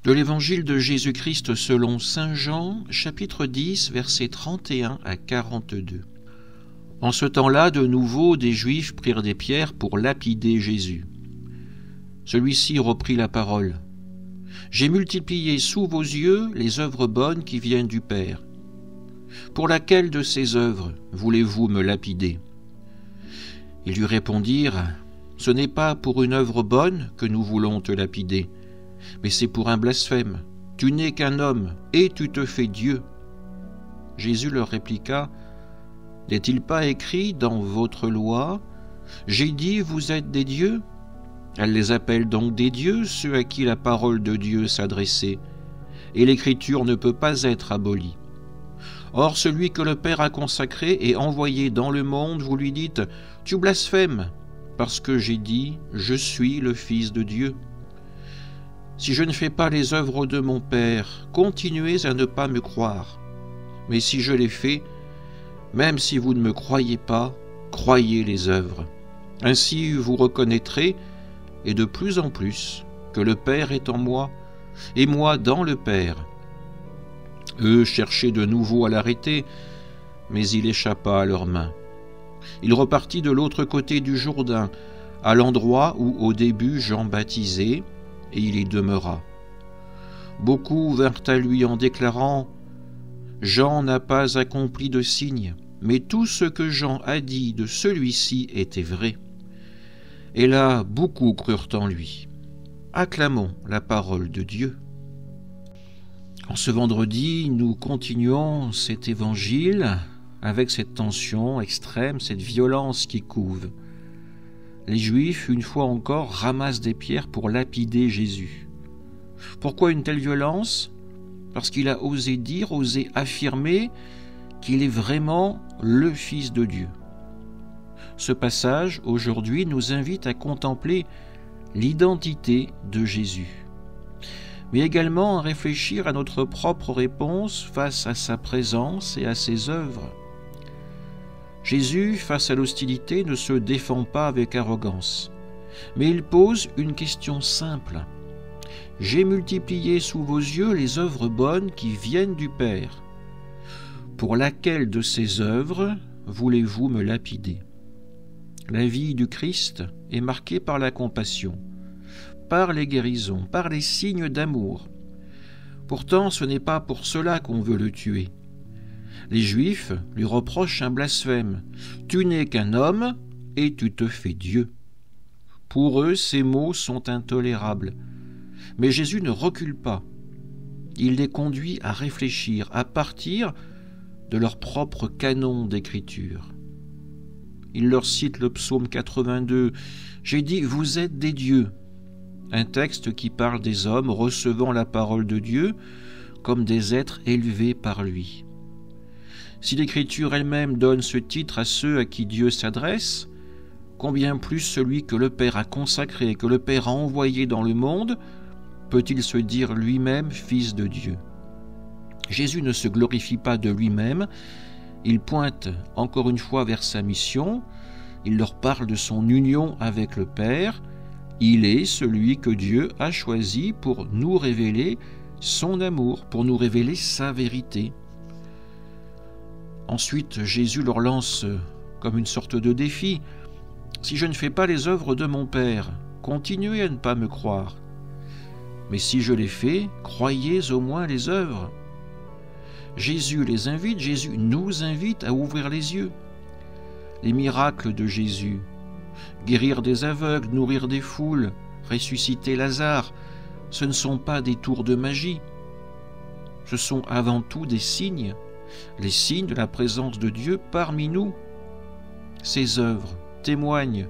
De l'Évangile de Jésus-Christ selon saint Jean, chapitre 10, versets 31 à 42. En ce temps-là, de nouveau, des Juifs prirent des pierres pour lapider Jésus. Celui-ci reprit la parole. « J'ai multiplié sous vos yeux les œuvres bonnes qui viennent du Père. Pour laquelle de ces œuvres voulez-vous me lapider ?» Ils lui répondirent, « Ce n'est pas pour une œuvre bonne que nous voulons te lapider, mais c'est pour un blasphème. Tu n'es qu'un homme, et tu te fais Dieu. » Jésus leur répliqua, « N'est-il pas écrit dans votre loi, « J'ai dit, vous êtes des dieux » Elle les appelle donc des dieux, ceux à qui la parole de Dieu s'adressait, et l'Écriture ne peut pas être abolie. Or, celui que le Père a consacré et envoyé dans le monde, vous lui dites, « Tu blasphèmes, parce que j'ai dit, je suis le Fils de Dieu. » Si je ne fais pas les œuvres de mon Père, continuez à ne pas me croire. Mais si je les fais, même si vous ne me croyez pas, croyez les œuvres. Ainsi vous reconnaîtrez, et de plus en plus, que le Père est en moi, et moi dans le Père. Eux cherchaient de nouveau à l'arrêter, mais il échappa à leurs mains. Il repartit de l'autre côté du Jourdain, à l'endroit où au début Jean baptisait, et il y demeura. Beaucoup vinrent à lui en déclarant « Jean n'a pas accompli de signe, mais tout ce que Jean a dit de celui-ci était vrai. » Et là, beaucoup crurent en lui. Acclamons la parole de Dieu. En ce vendredi, nous continuons cet évangile avec cette tension extrême, cette violence qui couve. Les Juifs, une fois encore, ramassent des pierres pour lapider Jésus. Pourquoi une telle violence ? Parce qu'il a osé dire, osé affirmer qu'il est vraiment le Fils de Dieu. Ce passage, aujourd'hui, nous invite à contempler l'identité de Jésus, mais également à réfléchir à notre propre réponse face à sa présence et à ses œuvres. Jésus, face à l'hostilité, ne se défend pas avec arrogance, mais il pose une question simple. « J'ai multiplié sous vos yeux les œuvres bonnes qui viennent du Père. Pour laquelle de ces œuvres voulez-vous me lapider ?» La vie du Christ est marquée par la compassion, par les guérisons, par les signes d'amour. Pourtant, ce n'est pas pour cela qu'on veut le tuer. Les Juifs lui reprochent un blasphème. « Tu n'es qu'un homme et tu te fais Dieu. » Pour eux, ces mots sont intolérables. Mais Jésus ne recule pas. Il les conduit à réfléchir, à partir de leur propre canon d'écriture. Il leur cite le psaume 82. « J'ai dit, vous êtes des dieux », un texte qui parle des hommes recevant la parole de Dieu comme des êtres élevés par lui. Si l'Écriture elle-même donne ce titre à ceux à qui Dieu s'adresse, combien plus celui que le Père a consacré et que le Père a envoyé dans le monde peut-il se dire lui-même Fils de Dieu ? Jésus ne se glorifie pas de lui-même. Il pointe encore une fois vers sa mission, il leur parle de son union avec le Père. Il est celui que Dieu a choisi pour nous révéler son amour, pour nous révéler sa vérité. Ensuite, Jésus leur lance comme une sorte de défi. « Si je ne fais pas les œuvres de mon Père, continuez à ne pas me croire. Mais si je les fais, croyez au moins les œuvres. » Jésus les invite, Jésus nous invite à ouvrir les yeux. Les miracles de Jésus, guérir des aveugles, nourrir des foules, ressusciter Lazare, ce ne sont pas des tours de magie. Ce sont avant tout des signes, les signes de la présence de Dieu parmi nous. Ces œuvres témoignent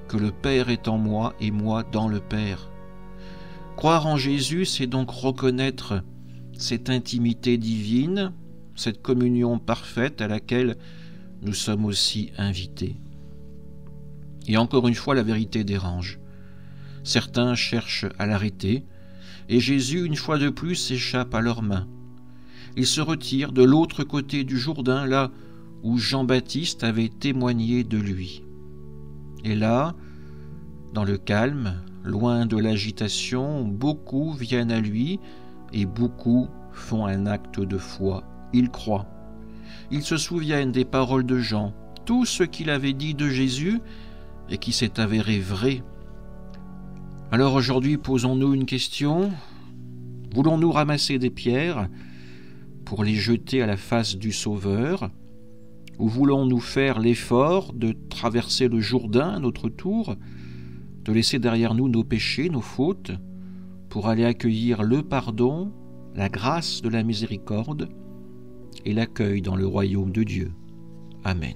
que le Père est en moi et moi dans le Père. Croire en Jésus, c'est donc reconnaître cette intimité divine, cette communion parfaite à laquelle nous sommes aussi invités. Et encore une fois, la vérité dérange. Certains cherchent à l'arrêter, et Jésus, une fois de plus, échappe à leurs mains. Il se retire de l'autre côté du Jourdain, là où Jean-Baptiste avait témoigné de lui. Et là, dans le calme, loin de l'agitation, beaucoup viennent à lui et beaucoup font un acte de foi. Ils croient. Ils se souviennent des paroles de Jean, tout ce qu'il avait dit de Jésus et qui s'est avéré vrai. Alors aujourd'hui, posons-nous une question. Voulons-nous ramasser des pierres pour les jeter à la face du Sauveur, ou voulons-nous faire l'effort de traverser le Jourdain à notre tour, de laisser derrière nous nos péchés, nos fautes, pour aller accueillir le pardon, la grâce de la miséricorde et l'accueil dans le royaume de Dieu. Amen.